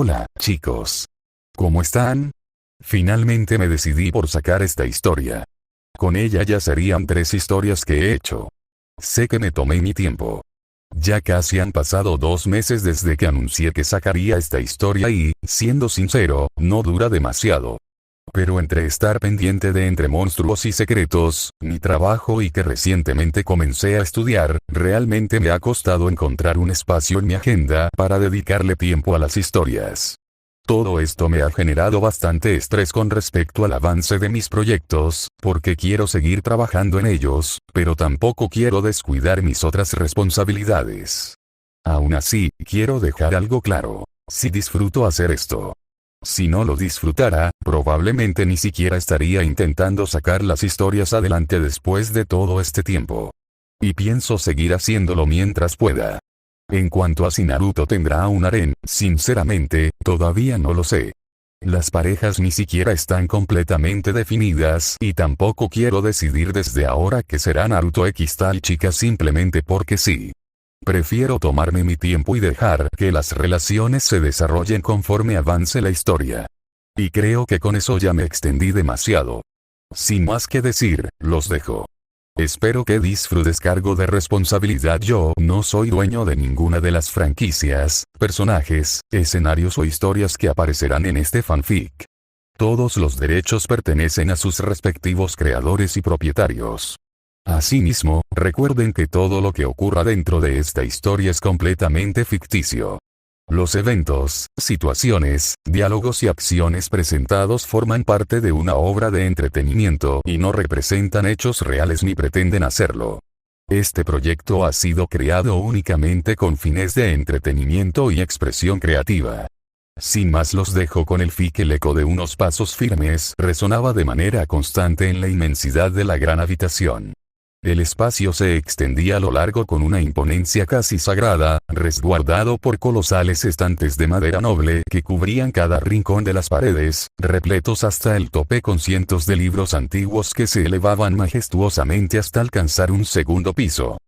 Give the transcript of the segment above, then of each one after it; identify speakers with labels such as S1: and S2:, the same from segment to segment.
S1: Hola, chicos. ¿Cómo están? Finalmente me decidí por sacar esta historia. Con ella ya serían 3 historias que he hecho. Sé que me tomé mi tiempo. Ya casi han pasado 2 meses desde que anuncié que sacaría esta historia y, siendo sincero, no dura demasiado. Pero entre estar pendiente de Entre Monstruos y Secretos, mi trabajo y que recientemente comencé a estudiar, realmente me ha costado encontrar un espacio en mi agenda para dedicarle tiempo a las historias. Todo esto me ha generado bastante estrés con respecto al avance de mis proyectos, porque quiero seguir trabajando en ellos, pero tampoco quiero descuidar mis otras responsabilidades. Aún así, quiero dejar algo claro. Si disfruto hacer esto. Si no lo disfrutara, probablemente ni siquiera estaría intentando sacar las historias adelante después de todo este tiempo. Y pienso seguir haciéndolo mientras pueda. En cuanto a si Naruto tendrá un harén, sinceramente, todavía no lo sé. Las parejas ni siquiera están completamente definidas y tampoco quiero decidir desde ahora que será Naruto X tal chica simplemente porque sí. Prefiero tomarme mi tiempo y dejar que las relaciones se desarrollen conforme avance la historia. Y creo que con eso ya me extendí demasiado. Sin más que decir, los dejo. Espero que disfrutes. Cargo de responsabilidad. Yo no soy dueño de ninguna de las franquicias, personajes, escenarios o historias que aparecerán en este fanfic. Todos los derechos pertenecen a sus respectivos creadores y propietarios. Asimismo, recuerden que todo lo que ocurra dentro de esta historia es completamente ficticio. Los eventos, situaciones, diálogos y acciones presentados forman parte de una obra de entretenimiento y no representan hechos reales ni pretenden hacerlo. Este proyecto ha sido creado únicamente con fines de entretenimiento y expresión creativa. Sin más, los dejo con el fic. El eco de unos pasos firmes resonaba de manera constante en la inmensidad de la gran habitación. El espacio se extendía a lo largo con una imponencia casi sagrada, resguardado por colosales estantes de madera noble que cubrían cada rincón de las paredes, repletos hasta el tope con cientos de libros antiguos que se elevaban majestuosamente hasta alcanzar un segundo piso.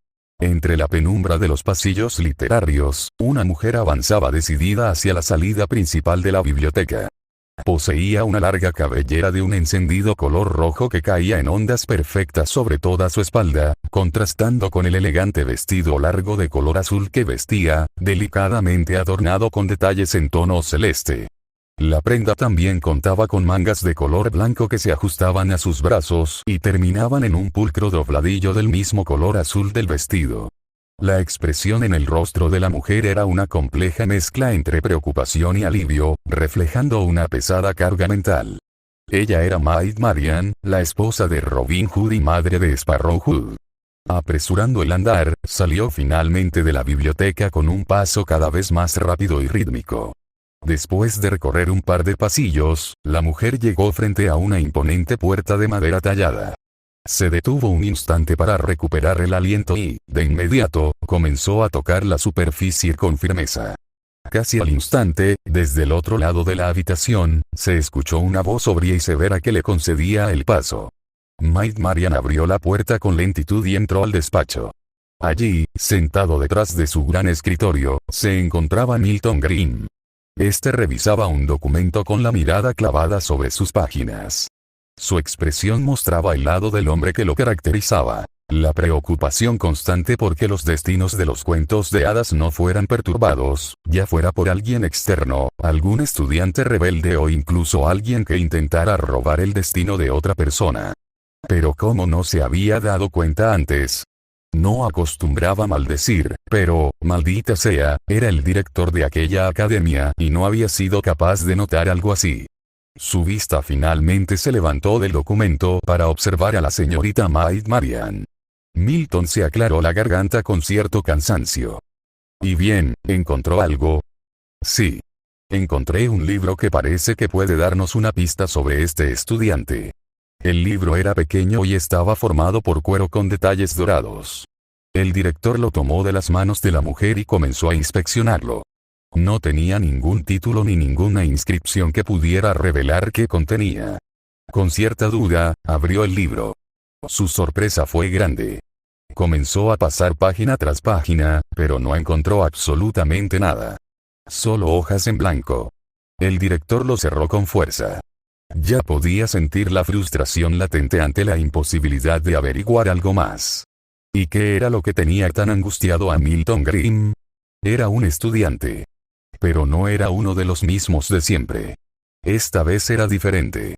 S1: Entre la penumbra de los pasillos literarios, una mujer avanzaba decidida hacia la salida principal de la biblioteca. Poseía una larga cabellera de un encendido color rojo que caía en ondas perfectas sobre toda su espalda, contrastando con el elegante vestido largo de color azul que vestía, delicadamente adornado con detalles en tono celeste. La prenda también contaba con mangas de color blanco que se ajustaban a sus brazos y terminaban en un pulcro dobladillo del mismo color azul del vestido. La expresión en el rostro de la mujer era una compleja mezcla entre preocupación y alivio, reflejando una pesada carga mental. Ella era Maid Marian, la esposa de Robin Hood y madre de Sparrowhawk. Apresurando el andar, salió finalmente de la biblioteca con un paso cada vez más rápido y rítmico. Después de recorrer un par de pasillos, la mujer llegó frente a una imponente puerta de madera tallada. Se detuvo un instante para recuperar el aliento y, de inmediato, comenzó a tocar la superficie con firmeza. Casi al instante, desde el otro lado de la habitación, se escuchó una voz sobria y severa que le concedía el paso. Maid Marian abrió la puerta con lentitud y entró al despacho. Allí, sentado detrás de su gran escritorio, se encontraba Milton Green. Este revisaba un documento con la mirada clavada sobre sus páginas. Su expresión mostraba el lado del hombre que lo caracterizaba, la preocupación constante porque los destinos de los cuentos de hadas no fueran perturbados, ya fuera por alguien externo, algún estudiante rebelde o incluso alguien que intentara robar el destino de otra persona. Pero ¿cómo no se había dado cuenta antes? No acostumbraba maldecir, pero, maldita sea, era el director de aquella academia y no había sido capaz de notar algo así. Su vista finalmente se levantó del documento para observar a la señorita Maid Marian. Milton se aclaró la garganta con cierto cansancio. ¿Y bien, encontró algo? Sí. Encontré un libro que parece que puede darnos una pista sobre este estudiante. El libro era pequeño y estaba formado por cuero con detalles dorados. El director lo tomó de las manos de la mujer y comenzó a inspeccionarlo. No tenía ningún título ni ninguna inscripción que pudiera revelar qué contenía. Con cierta duda, abrió el libro. Su sorpresa fue grande. Comenzó a pasar página tras página, pero no encontró absolutamente nada. Solo hojas en blanco. El director lo cerró con fuerza. Ya podía sentir la frustración latente ante la imposibilidad de averiguar algo más. ¿Y qué era lo que tenía tan angustiado a Milton Grimm? Era un estudiante. Pero no era uno de los mismos de siempre. Esta vez era diferente.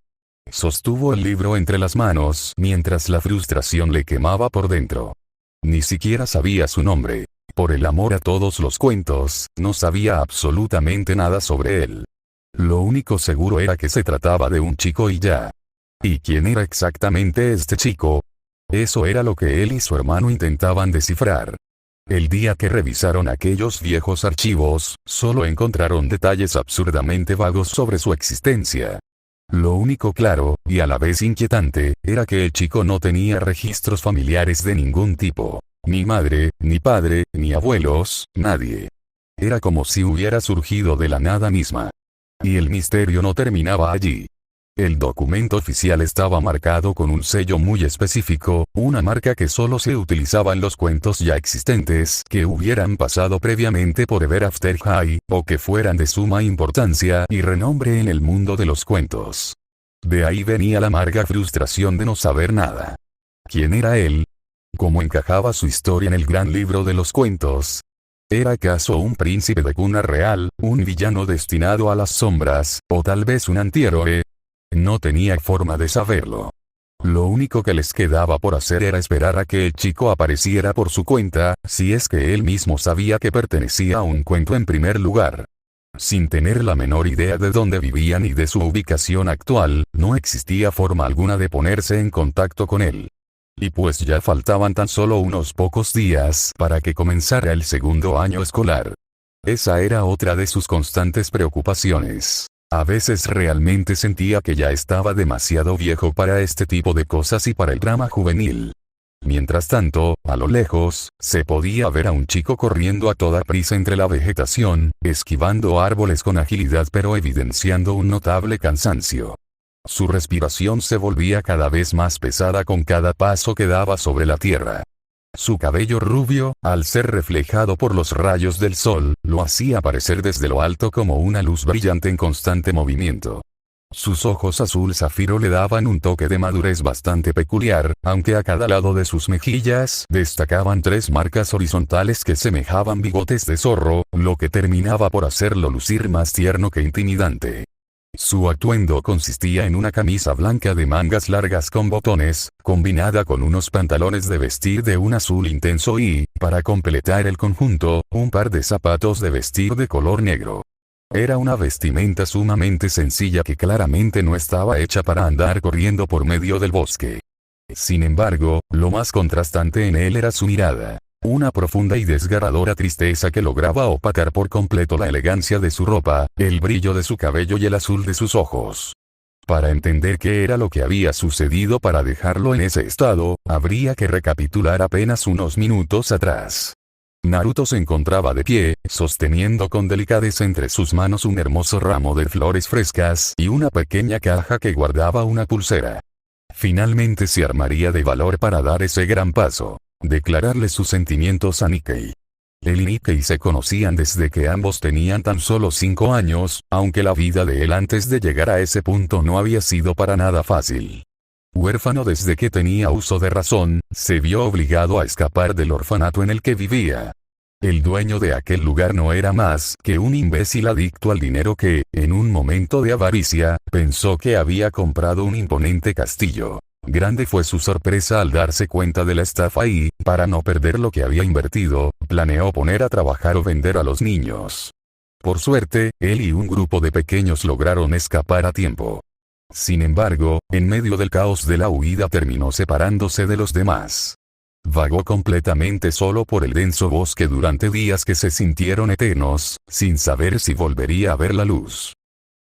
S1: Sostuvo el libro entre las manos mientras la frustración le quemaba por dentro. Ni siquiera sabía su nombre. Por el amor a todos los cuentos, no sabía absolutamente nada sobre él. Lo único seguro era que se trataba de un chico y ya. ¿Y quién era exactamente este chico? Eso era lo que él y su hermano intentaban descifrar. El día que revisaron aquellos viejos archivos, solo encontraron detalles absurdamente vagos sobre su existencia. Lo único claro, y a la vez inquietante, era que el chico no tenía registros familiares de ningún tipo. Ni madre, ni padre, ni abuelos, nadie. Era como si hubiera surgido de la nada misma. Y el misterio no terminaba allí. El documento oficial estaba marcado con un sello muy específico, una marca que solo se utilizaba en los cuentos ya existentes que hubieran pasado previamente por Ever After High, o que fueran de suma importancia y renombre en el mundo de los cuentos. De ahí venía la amarga frustración de no saber nada. ¿Quién era él? ¿Cómo encajaba su historia en el gran libro de los cuentos? ¿Era acaso un príncipe de cuna real, un villano destinado a las sombras, o tal vez un antihéroe? No tenía forma de saberlo. Lo único que les quedaba por hacer era esperar a que el chico apareciera por su cuenta, si es que él mismo sabía que pertenecía a un cuento en primer lugar. Sin tener la menor idea de dónde vivía ni de su ubicación actual, no existía forma alguna de ponerse en contacto con él. Y pues ya faltaban tan solo unos pocos días para que comenzara el segundo año escolar. Esa era otra de sus constantes preocupaciones. A veces realmente sentía que ya estaba demasiado viejo para este tipo de cosas y para el drama juvenil. Mientras tanto, a lo lejos, se podía ver a un chico corriendo a toda prisa entre la vegetación, esquivando árboles con agilidad pero evidenciando un notable cansancio. Su respiración se volvía cada vez más pesada con cada paso que daba sobre la tierra. Su cabello rubio, al ser reflejado por los rayos del sol, lo hacía parecer desde lo alto como una luz brillante en constante movimiento. Sus ojos azul zafiro le daban un toque de madurez bastante peculiar, aunque a cada lado de sus mejillas destacaban 3 marcas horizontales que semejaban bigotes de zorro, lo que terminaba por hacerlo lucir más tierno que intimidante. Su atuendo consistía en una camisa blanca de mangas largas con botones, combinada con unos pantalones de vestir de un azul intenso y, para completar el conjunto, un par de zapatos de vestir de color negro. Era una vestimenta sumamente sencilla que claramente no estaba hecha para andar corriendo por medio del bosque. Sin embargo, lo más contrastante en él era su mirada. Una profunda y desgarradora tristeza que lograba opacar por completo la elegancia de su ropa, el brillo de su cabello y el azul de sus ojos. Para entender qué era lo que había sucedido para dejarlo en ese estado, habría que recapitular apenas unos minutos atrás. Naruto se encontraba de pie, sosteniendo con delicadeza entre sus manos un hermoso ramo de flores frescas y una pequeña caja que guardaba una pulsera. Finalmente se armaría de valor para dar ese gran paso. Declararle sus sentimientos a Nikkei. Él y Nikkei se conocían desde que ambos tenían tan solo 5 años, aunque la vida de él antes de llegar a ese punto no había sido para nada fácil. Huérfano desde que tenía uso de razón, se vio obligado a escapar del orfanato en el que vivía. El dueño de aquel lugar no era más que un imbécil adicto al dinero que, en un momento de avaricia, pensó que había comprado un imponente castillo. Grande fue su sorpresa al darse cuenta de la estafa y, para no perder lo que había invertido, planeó poner a trabajar o vender a los niños. Por suerte, él y un grupo de pequeños lograron escapar a tiempo. Sin embargo, en medio del caos de la huida terminó separándose de los demás. Vagó completamente solo por el denso bosque durante días que se sintieron eternos, sin saber si volvería a ver la luz.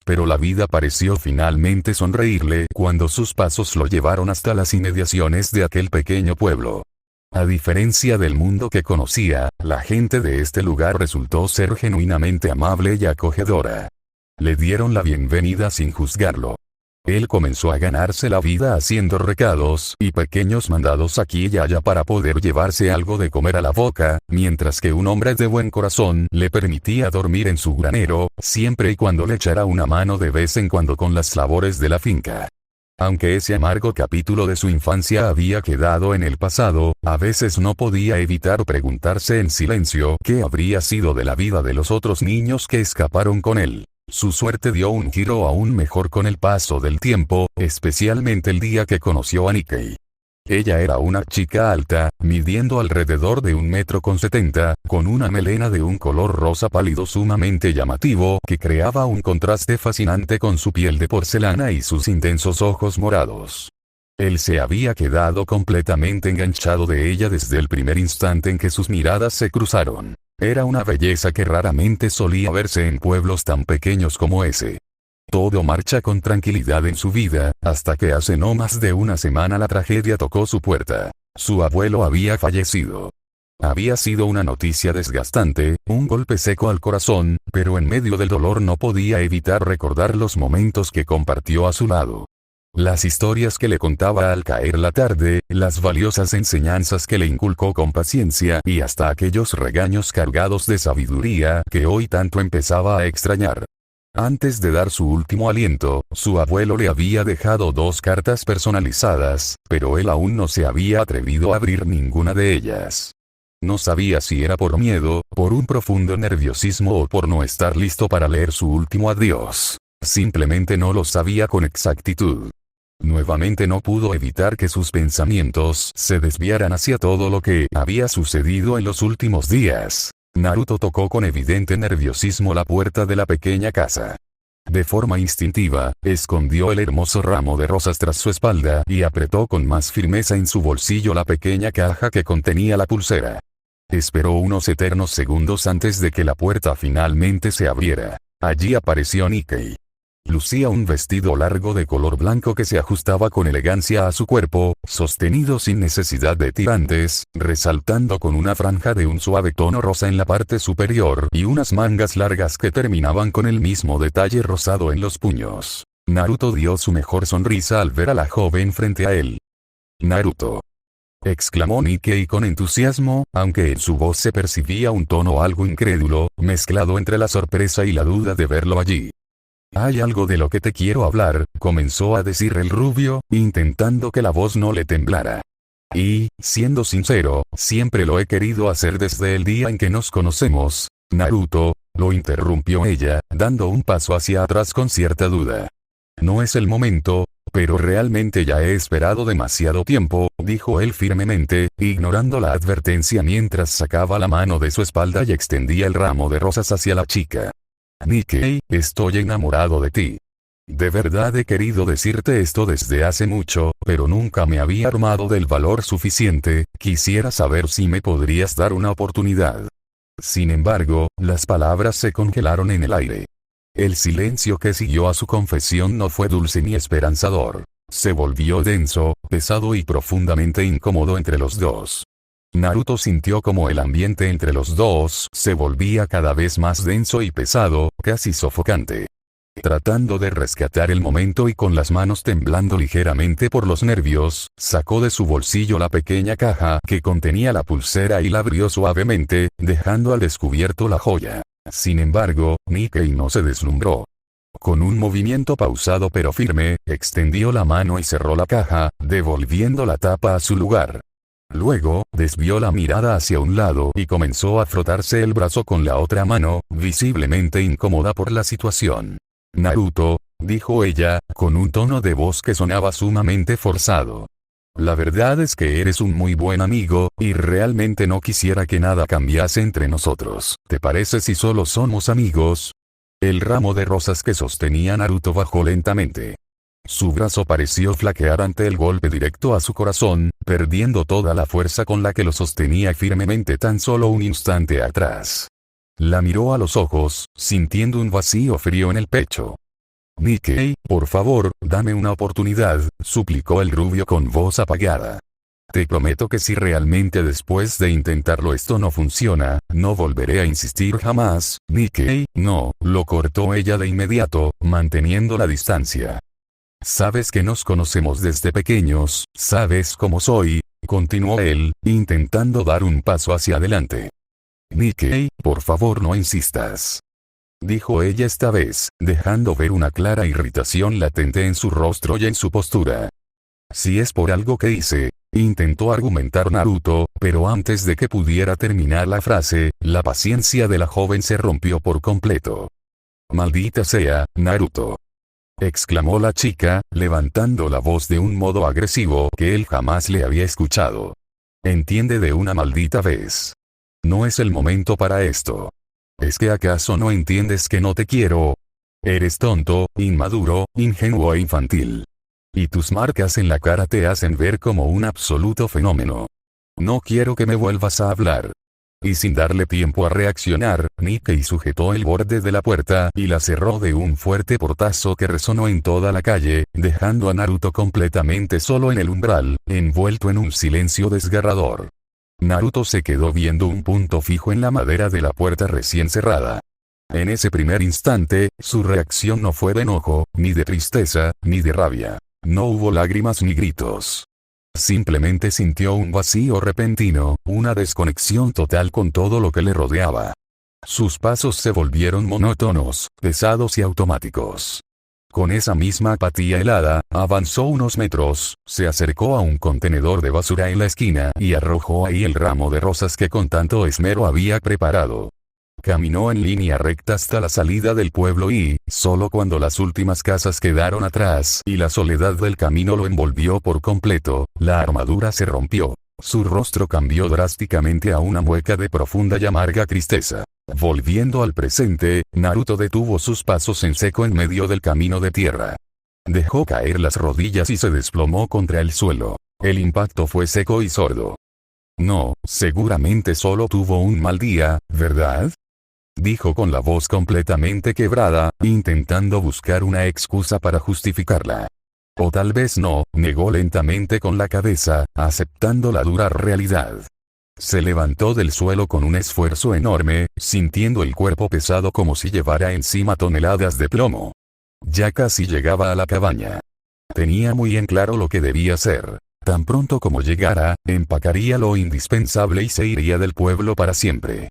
S1: Pero la vida pareció finalmente sonreírle cuando sus pasos lo llevaron hasta las inmediaciones de aquel pequeño pueblo. A diferencia del mundo que conocía, la gente de este lugar resultó ser genuinamente amable y acogedora. Le dieron la bienvenida sin juzgarlo. Él comenzó a ganarse la vida haciendo recados y pequeños mandados aquí y allá para poder llevarse algo de comer a la boca, mientras que un hombre de buen corazón le permitía dormir en su granero, siempre y cuando le echara una mano de vez en cuando con las labores de la finca. Aunque ese amargo capítulo de su infancia había quedado en el pasado, a veces no podía evitar preguntarse en silencio qué habría sido de la vida de los otros niños que escaparon con él. Su suerte dio un giro aún mejor con el paso del tiempo, especialmente el día que conoció a Nikkei. Ella era una chica alta, midiendo alrededor de 1,70 m, con una melena de un color rosa pálido sumamente llamativo que creaba un contraste fascinante con su piel de porcelana y sus intensos ojos morados. Él se había quedado completamente enganchado de ella desde el primer instante en que sus miradas se cruzaron. Era una belleza que raramente solía verse en pueblos tan pequeños como ese. Todo marcha con tranquilidad en su vida, hasta que hace no más de una semana la tragedia tocó su puerta. Su abuelo había fallecido. Había sido una noticia desgastante, un golpe seco al corazón, pero en medio del dolor no podía evitar recordar los momentos que compartió a su lado. Las historias que le contaba al caer la tarde, las valiosas enseñanzas que le inculcó con paciencia y hasta aquellos regaños cargados de sabiduría que hoy tanto empezaba a extrañar. Antes de dar su último aliento, su abuelo le había dejado 2 cartas personalizadas, pero él aún no se había atrevido a abrir ninguna de ellas. No sabía si era por miedo, por un profundo nerviosismo o por no estar listo para leer su último adiós. Simplemente no lo sabía con exactitud. Nuevamente no pudo evitar que sus pensamientos se desviaran hacia todo lo que había sucedido en los últimos días. Naruto tocó con evidente nerviosismo la puerta de la pequeña casa. De forma instintiva, escondió el hermoso ramo de rosas tras su espalda y apretó con más firmeza en su bolsillo la pequeña caja que contenía la pulsera. Esperó unos eternos segundos antes de que la puerta finalmente se abriera. Allí apareció Nikkei. Lucía un vestido largo de color blanco que se ajustaba con elegancia a su cuerpo, sostenido sin necesidad de tirantes, resaltando con una franja de un suave tono rosa en la parte superior y unas mangas largas que terminaban con el mismo detalle rosado en los puños. Naruto dio su mejor sonrisa al ver a la joven frente a él. «Naruto», exclamó Nikkei con entusiasmo, aunque en su voz se percibía un tono algo incrédulo, mezclado entre la sorpresa y la duda de verlo allí. «Hay algo de lo que te quiero hablar», comenzó a decir el rubio, intentando que la voz no le temblara. «Y, siendo sincero, siempre lo he querido hacer desde el día en que nos conocemos, Naruto», lo interrumpió ella, dando un paso hacia atrás con cierta duda. «No es el momento, pero realmente ya he esperado demasiado tiempo», dijo él firmemente, ignorando la advertencia mientras sacaba la mano de su espalda y extendía el ramo de rosas hacia la chica. «Nikkei, estoy enamorado de ti. De verdad he querido decirte esto desde hace mucho, pero nunca me había armado del valor suficiente, quisiera saber si me podrías dar una oportunidad». Sin embargo, las palabras se congelaron en el aire. El silencio que siguió a su confesión no fue dulce ni esperanzador. Se volvió denso, pesado y profundamente incómodo entre los dos. Naruto sintió como el ambiente entre los dos se volvía cada vez más denso y pesado, casi sofocante. Tratando de rescatar el momento y con las manos temblando ligeramente por los nervios, sacó de su bolsillo la pequeña caja que contenía la pulsera y la abrió suavemente, dejando al descubierto la joya. Sin embargo, Nikkei no se deslumbró. Con un movimiento pausado pero firme, extendió la mano y cerró la caja, devolviendo la tapa a su lugar. Luego, desvió la mirada hacia un lado y comenzó a frotarse el brazo con la otra mano, visiblemente incómoda por la situación. «Naruto», dijo ella, con un tono de voz que sonaba sumamente forzado. «La verdad es que eres un muy buen amigo, y realmente no quisiera que nada cambiase entre nosotros. ¿Te parece si solo somos amigos?» El ramo de rosas que sostenía Naruto bajó lentamente. Su brazo pareció flaquear ante el golpe directo a su corazón, perdiendo toda la fuerza con la que lo sostenía firmemente tan solo un instante atrás. La miró a los ojos, sintiendo un vacío frío en el pecho. «Nikkei, por favor, dame una oportunidad», suplicó el rubio con voz apagada. «Te prometo que si realmente después de intentarlo esto no funciona, no volveré a insistir jamás». «Nikkei, no», lo cortó ella de inmediato, manteniendo la distancia. Sabes que nos conocemos desde pequeños, sabes cómo soy, continuó él, intentando dar un paso hacia adelante. Nikkei, por favor no insistas. Dijo ella esta vez, dejando ver una clara irritación latente en su rostro y en su postura. Si es por algo que hice, intentó argumentar Naruto, pero antes de que pudiera terminar la frase, la paciencia de la joven se rompió por completo. Maldita sea, Naruto. Exclamó la chica, levantando la voz de un modo agresivo que él jamás le había escuchado. Entiende de una maldita vez. No es el momento para esto. ¿Es que acaso no entiendes que no te quiero? Eres tonto, inmaduro, ingenuo e infantil. Y tus marcas en la cara te hacen ver como un absoluto fenómeno. No quiero que me vuelvas a hablar. Y sin darle tiempo a reaccionar, Nikkei sujetó el borde de la puerta y la cerró de un fuerte portazo que resonó en toda la calle, dejando a Naruto completamente solo en el umbral, envuelto en un silencio desgarrador. Naruto se quedó viendo un punto fijo en la madera de la puerta recién cerrada. En ese primer instante, su reacción no fue de enojo, ni de tristeza, ni de rabia. No hubo lágrimas ni gritos. Simplemente sintió un vacío repentino, una desconexión total con todo lo que le rodeaba. Sus pasos se volvieron monótonos, pesados y automáticos. Con esa misma apatía helada, avanzó unos metros, se acercó a un contenedor de basura en la esquina y arrojó ahí el ramo de rosas que con tanto esmero había preparado. Caminó en línea recta hasta la salida del pueblo y, solo cuando las últimas casas quedaron atrás y la soledad del camino lo envolvió por completo, la armadura se rompió. Su rostro cambió drásticamente a una mueca de profunda y amarga tristeza. Volviendo al presente, Naruto detuvo sus pasos en seco en medio del camino de tierra. Dejó caer las rodillas y se desplomó contra el suelo. El impacto fue seco y sordo. No, seguramente solo tuvo un mal día, ¿verdad? Dijo con la voz completamente quebrada, intentando buscar una excusa para justificarla. O tal vez no, negó lentamente con la cabeza, aceptando la dura realidad. Se levantó del suelo con un esfuerzo enorme, sintiendo el cuerpo pesado como si llevara encima toneladas de plomo. Ya casi llegaba a la cabaña. Tenía muy en claro lo que debía hacer. Tan pronto como llegara, empacaría lo indispensable y se iría del pueblo para siempre.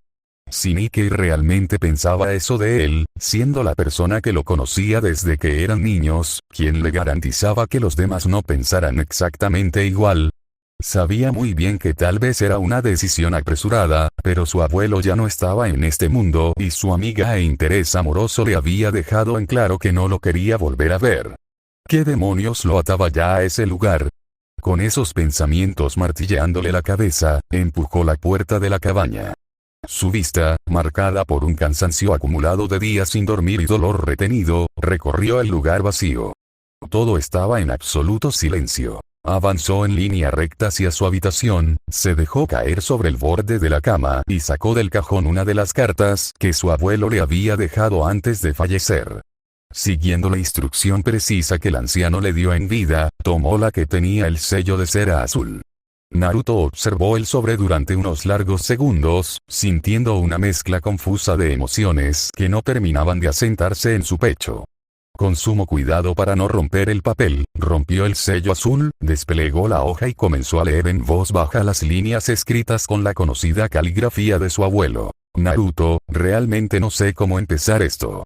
S1: Si Nikkei realmente pensaba eso de él, siendo la persona que lo conocía desde que eran niños, ¿quién le garantizaba que los demás no pensaran exactamente igual? Sabía muy bien que tal vez era una decisión apresurada, pero su abuelo ya no estaba en este mundo y su amiga e interés amoroso le había dejado en claro que no lo quería volver a ver. ¿Qué demonios lo ataba ya a ese lugar? Con esos pensamientos martilleándole la cabeza, empujó la puerta de la cabaña. Su vista, marcada por un cansancio acumulado de días sin dormir y dolor retenido, recorrió el lugar vacío. Todo estaba en absoluto silencio. Avanzó en línea recta hacia su habitación, se dejó caer sobre el borde de la cama y sacó del cajón una de las cartas que su abuelo le había dejado antes de fallecer. Siguiendo la instrucción precisa que el anciano le dio en vida, tomó la que tenía el sello de cera azul. Naruto observó el sobre durante unos largos segundos, sintiendo una mezcla confusa de emociones que no terminaban de asentarse en su pecho. Con sumo cuidado para no romper el papel, rompió el sello azul, desplegó la hoja y comenzó a leer en voz baja las líneas escritas con la conocida caligrafía de su abuelo. Naruto, realmente no sé cómo empezar esto.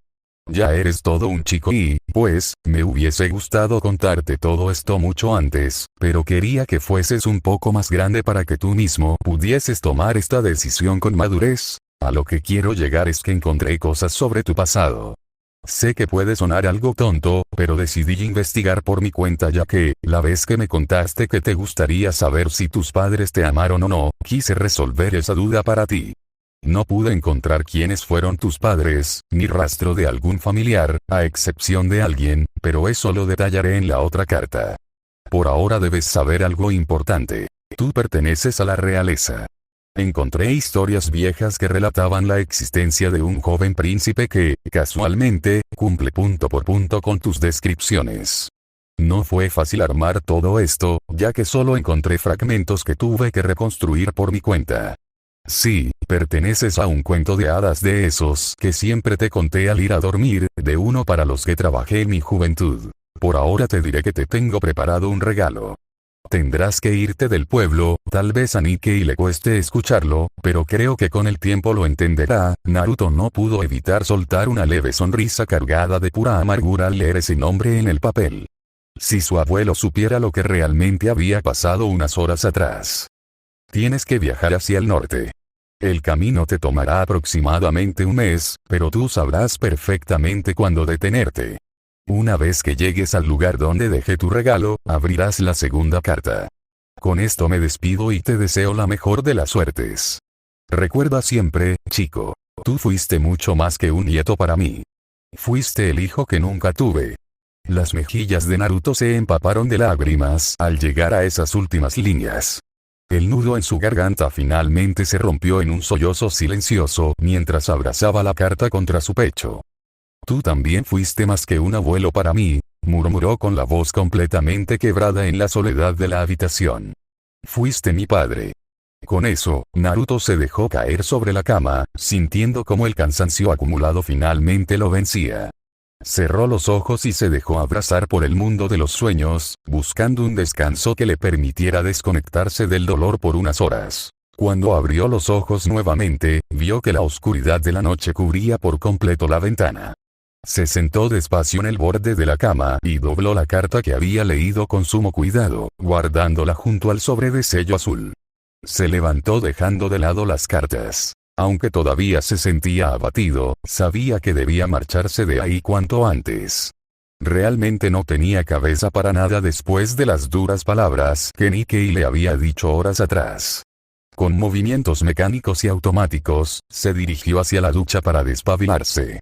S1: Ya eres todo un chico y, pues, me hubiese gustado contarte todo esto mucho antes, pero quería que fueses un poco más grande para que tú mismo pudieses tomar esta decisión con madurez. A lo que quiero llegar es que encontré cosas sobre tu pasado. Sé que puede sonar algo tonto, pero decidí investigar por mi cuenta ya que, la vez que me contaste que te gustaría saber si tus padres te amaron o no, quise resolver esa duda para ti. No pude encontrar quiénes fueron tus padres, ni rastro de algún familiar, a excepción de alguien, pero eso lo detallaré en la otra carta. Por ahora debes saber algo importante. Tú perteneces a la realeza. Encontré historias viejas que relataban la existencia de un joven príncipe que, casualmente, cumple punto por punto con tus descripciones. No fue fácil armar todo esto, ya que solo encontré fragmentos que tuve que reconstruir por mi cuenta. Sí, perteneces a un cuento de hadas de esos que siempre te conté al ir a dormir, de uno para los que trabajé en mi juventud. Por ahora te diré que te tengo preparado un regalo. Tendrás que irte del pueblo, tal vez a Nikkei le cueste escucharlo, pero creo que con el tiempo lo entenderá. Naruto no pudo evitar soltar una leve sonrisa cargada de pura amargura al leer ese nombre en el papel. Si su abuelo supiera lo que realmente había pasado unas horas atrás. Tienes que viajar hacia el norte. El camino te tomará aproximadamente un mes, pero tú sabrás perfectamente cuándo detenerte. Una vez que llegues al lugar donde dejé tu regalo, abrirás la segunda carta. Con esto me despido y te deseo la mejor de las suertes. Recuerda siempre, chico, tú fuiste mucho más que un nieto para mí. Fuiste el hijo que nunca tuve. Las mejillas de Naruto se empaparon de lágrimas al llegar a esas últimas líneas. El nudo en su garganta finalmente se rompió en un sollozo silencioso mientras abrazaba la carta contra su pecho. Tú también fuiste más que un abuelo para mí, murmuró con la voz completamente quebrada en la soledad de la habitación. Fuiste mi padre. Con eso, Naruto se dejó caer sobre la cama, sintiendo como el cansancio acumulado finalmente lo vencía. Cerró los ojos y se dejó abrazar por el mundo de los sueños, buscando un descanso que le permitiera desconectarse del dolor por unas horas. Cuando abrió los ojos nuevamente, vio que la oscuridad de la noche cubría por completo la ventana. Se sentó despacio en el borde de la cama y dobló la carta que había leído con sumo cuidado, guardándola junto al sobre de sello azul. Se levantó dejando de lado las cartas. Aunque todavía se sentía abatido, sabía que debía marcharse de ahí cuanto antes. Realmente no tenía cabeza para nada después de las duras palabras que Nikkei le había dicho horas atrás. Con movimientos mecánicos y automáticos, se dirigió hacia la ducha para despabilarse.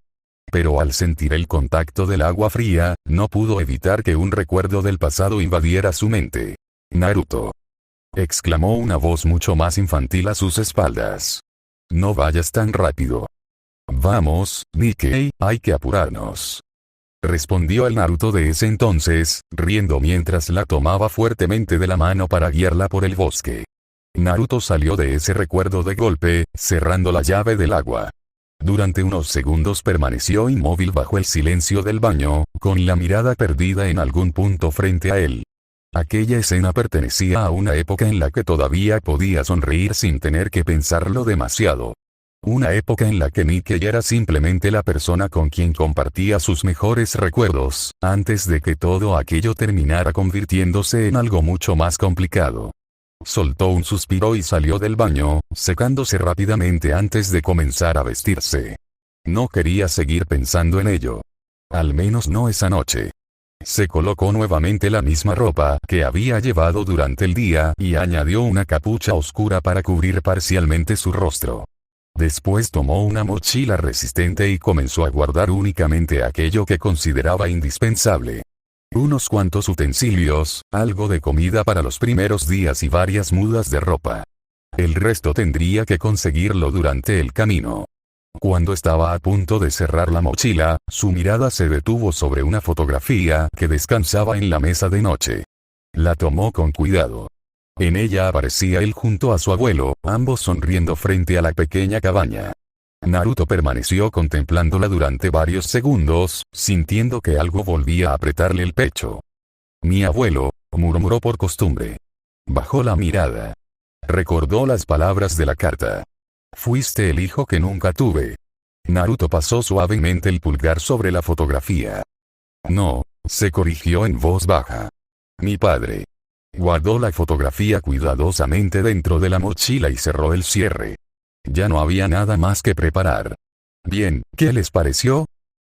S1: Pero al sentir el contacto del agua fría, no pudo evitar que un recuerdo del pasado invadiera su mente. «Naruto», exclamó una voz mucho más infantil a sus espaldas. «No vayas tan rápido. Vamos, Nikkei, hay que apurarnos», respondió el Naruto de ese entonces, riendo mientras la tomaba fuertemente de la mano para guiarla por el bosque. Naruto salió de ese recuerdo de golpe, cerrando la llave del agua. Durante unos segundos permaneció inmóvil bajo el silencio del baño, con la mirada perdida en algún punto frente a él. Aquella escena pertenecía a una época en la que todavía podía sonreír sin tener que pensarlo demasiado. Una época en la que Nikkei era simplemente la persona con quien compartía sus mejores recuerdos, antes de que todo aquello terminara convirtiéndose en algo mucho más complicado. Soltó un suspiro y salió del baño, secándose rápidamente antes de comenzar a vestirse. No quería seguir pensando en ello. Al menos no esa noche. Se colocó nuevamente la misma ropa que había llevado durante el día y añadió una capucha oscura para cubrir parcialmente su rostro. Después tomó una mochila resistente y comenzó a guardar únicamente aquello que consideraba indispensable. Unos cuantos utensilios, algo de comida para los primeros días y varias mudas de ropa. El resto tendría que conseguirlo durante el camino. Cuando estaba a punto de cerrar la mochila, su mirada se detuvo sobre una fotografía que descansaba en la mesa de noche. La tomó con cuidado. En ella aparecía él junto a su abuelo, ambos sonriendo frente a la pequeña cabaña. Naruto permaneció contemplándola durante varios segundos, sintiendo que algo volvía a apretarle el pecho. «Mi abuelo», murmuró por costumbre. Bajó la mirada. Recordó las palabras de la carta. «Fuiste el hijo que nunca tuve». Naruto pasó suavemente el pulgar sobre la fotografía. «No», se corrigió en voz baja. «Mi padre». Guardó la fotografía cuidadosamente dentro de la mochila y cerró el cierre. Ya no había nada más que preparar. Bien, ¿qué les pareció?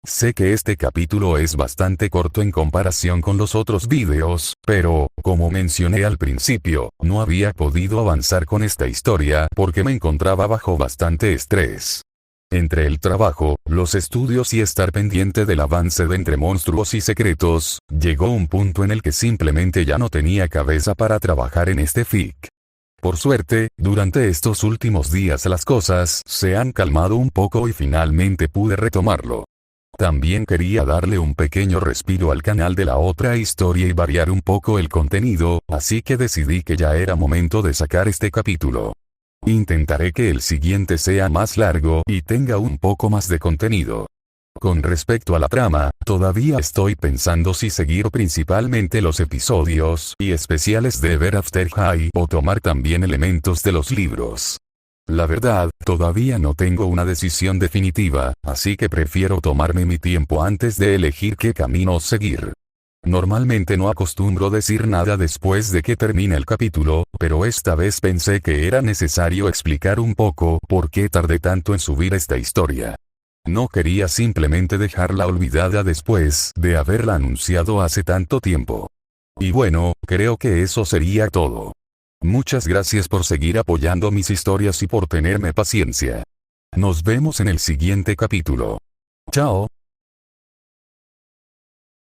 S1: Sé que este capítulo es bastante corto en comparación con los otros vídeos, pero, como mencioné al principio, no había podido avanzar con esta historia porque me encontraba bajo bastante estrés. Entre el trabajo, los estudios y estar pendiente del avance de Entre Monstruos y Secretos, llegó un punto en el que simplemente ya no tenía cabeza para trabajar en este fic. Por suerte, durante estos últimos días las cosas se han calmado un poco y finalmente pude retomarlo. También quería darle un pequeño respiro al canal de la otra historia y variar un poco el contenido, así que decidí que ya era momento de sacar este capítulo. Intentaré que el siguiente sea más largo y tenga un poco más de contenido. Con respecto a la trama, todavía estoy pensando si seguir principalmente los episodios y especiales de Ever After High o tomar también elementos de los libros. La verdad, todavía no tengo una decisión definitiva, así que prefiero tomarme mi tiempo antes de elegir qué camino seguir. Normalmente no acostumbro decir nada después de que termine el capítulo, pero esta vez pensé que era necesario explicar un poco por qué tardé tanto en subir esta historia. No quería simplemente dejarla olvidada después de haberla anunciado hace tanto tiempo. Y bueno, creo que eso sería todo. Muchas gracias por seguir apoyando mis historias y por tenerme paciencia. Nos vemos en el siguiente capítulo. Chao.